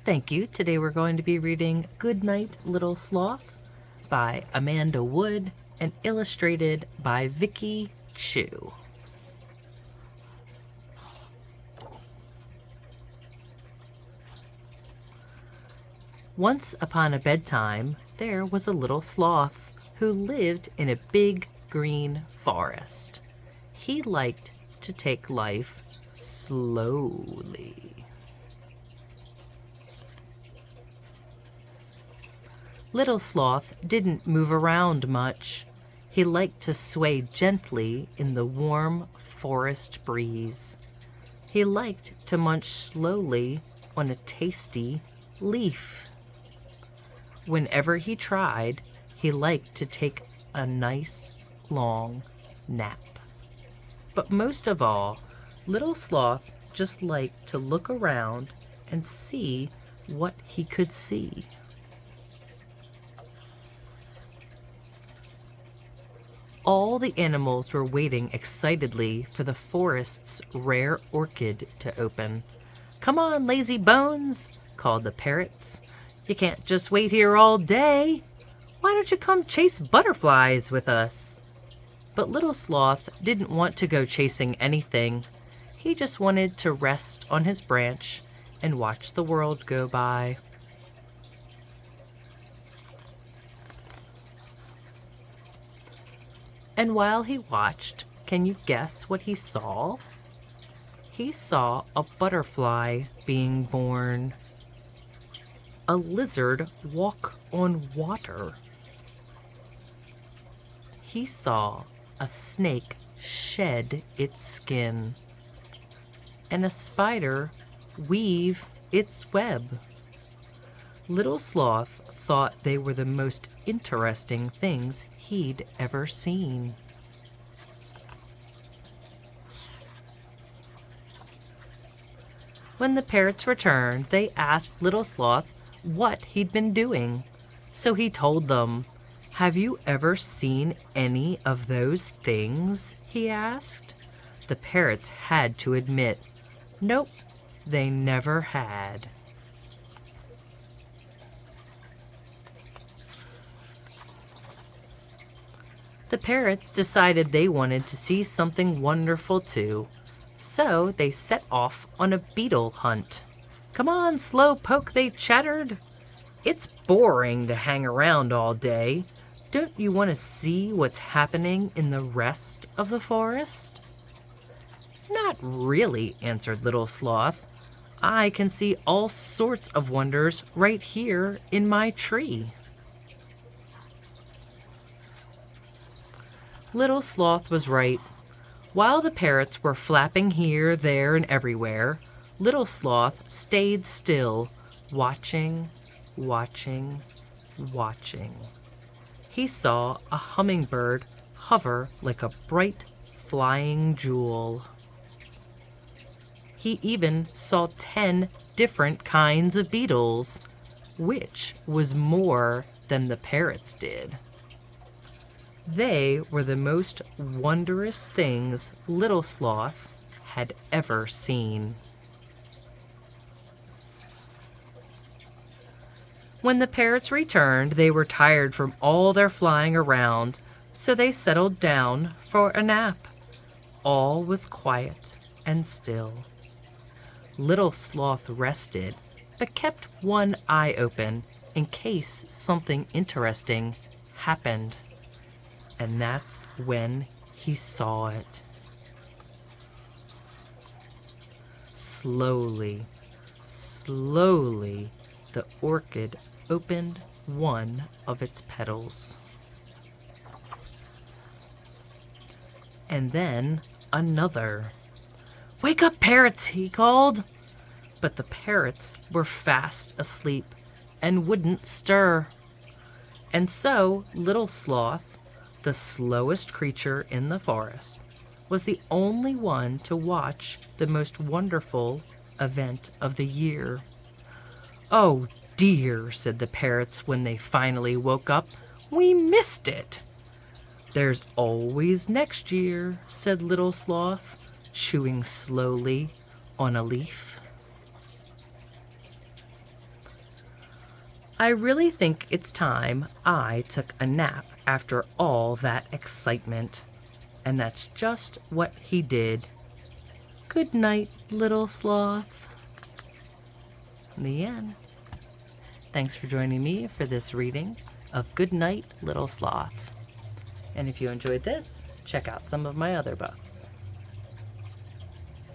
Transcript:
Thank you. Today we're going to be reading Goodnight, Little Sloth by Amanda Wood and illustrated by Vikki Chu. Once upon a bedtime, there was a little sloth who lived in a big green forest. He liked to take life slowly. Little Sloth didn't move around much. He liked to sway gently in the warm forest breeze. He liked to munch slowly on a tasty leaf. Whenever he tried, he liked to take a nice long nap. But most of all, Little Sloth just liked to look around and see what he could see. All the animals were waiting excitedly for the forest's rare orchid to open. "Come on, lazy bones," called the parrots. "You can't just wait here all day. Why don't you come chase butterflies with us?" But Little Sloth didn't want to go chasing anything. He just wanted to rest on his branch and watch the world go by. And while he watched, can you guess what he saw? He saw a butterfly being born. A lizard walk on water. He saw a snake shed its skin, and a spider weave its web. Little Sloth thought they were the most interesting things he'd ever seen. When the parrots returned, they asked Little Sloth what he'd been doing. So he told them. "Have you ever seen any of those things?" he asked. The parrots had to admit, nope, they never had. The parrots decided they wanted to see something wonderful too, so they set off on a beetle hunt. "Come on, Slowpoke," they chattered. "It's boring to hang around all day. Don't you want to see what's happening in the rest of the forest?" "Not really," answered Little Sloth. "I can see all sorts of wonders right here in my tree." Little Sloth was right. While the parrots were flapping here, there, and everywhere, Little Sloth stayed still, watching, watching, watching. He saw a hummingbird hover like a bright flying jewel. He even saw 10 different kinds of beetles, which was more than the parrots did. They were the most wondrous things Little Sloth had ever seen. When the parrots returned, they were tired from all their flying around, so they settled down for a nap. All was quiet and still. Little Sloth rested, but kept one eye open in case something interesting happened. And that's when he saw it. Slowly, slowly, the orchid opened one of its petals. And then another. "Wake up, parrots," he called. But the parrots were fast asleep and wouldn't stir. And so Little Sloth, the slowest creature in the forest, was the only one to watch the most wonderful event of the year. "Oh dear," said the parrots when they finally woke up. "We missed it." "There's always next year," said Little Sloth, chewing slowly on a leaf. I really think it's time I took a nap after all that excitement. And that's just what he did. Good night, little sloth. The end. Thanks for joining me for this reading of Goodnight, Little Sloth. And if you enjoyed this, check out some of my other books.